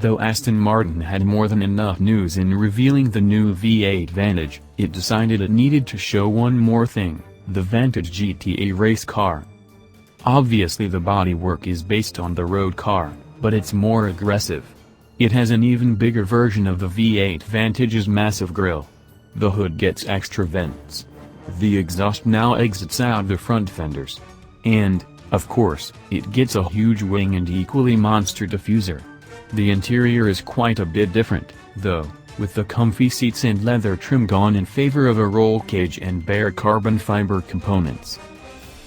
Though Aston Martin had more than enough news in revealing the new V8 Vantage, it decided it needed to show one more thing, the Vantage GTE race car. Obviously the bodywork is based on the road car, but it's more aggressive. It has an even bigger version of the V8 Vantage's massive grille. The hood gets extra vents. The exhaust now exits out the front fenders. And, of course, it gets a huge wing and equally monster diffuser. The interior is quite a bit different, though, with the comfy seats and leather trim gone in favor of a roll cage and bare carbon fiber components.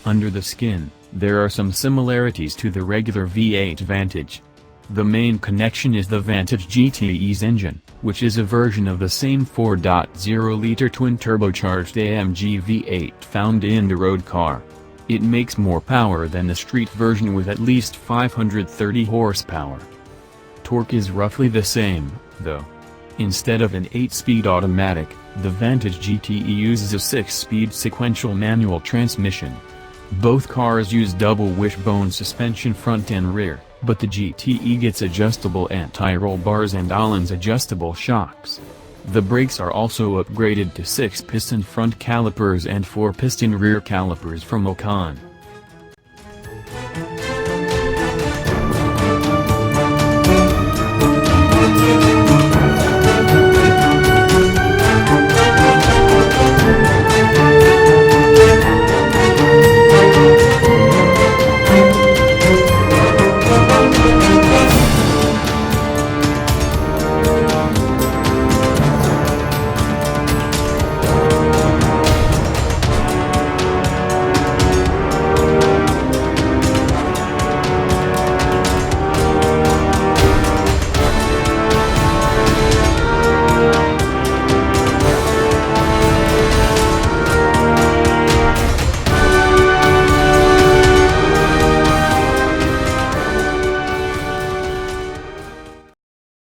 Under the skin, there are some similarities to the regular V8 Vantage. The main connection is the Vantage GTE's engine, which is a version of the same 4.0-liter twin-turbocharged AMG V8 found in the road car. It makes more power than the street version with at least 530 horsepower. Torque is roughly the same, though. Instead of an 8-speed automatic, the Vantage GTE uses a 6-speed sequential manual transmission. Both cars use double wishbone suspension front and rear, but the GTE gets adjustable anti-roll bars and Allen's adjustable shocks. The brakes are also upgraded to 6-piston front calipers and 4-piston rear calipers from Ocon.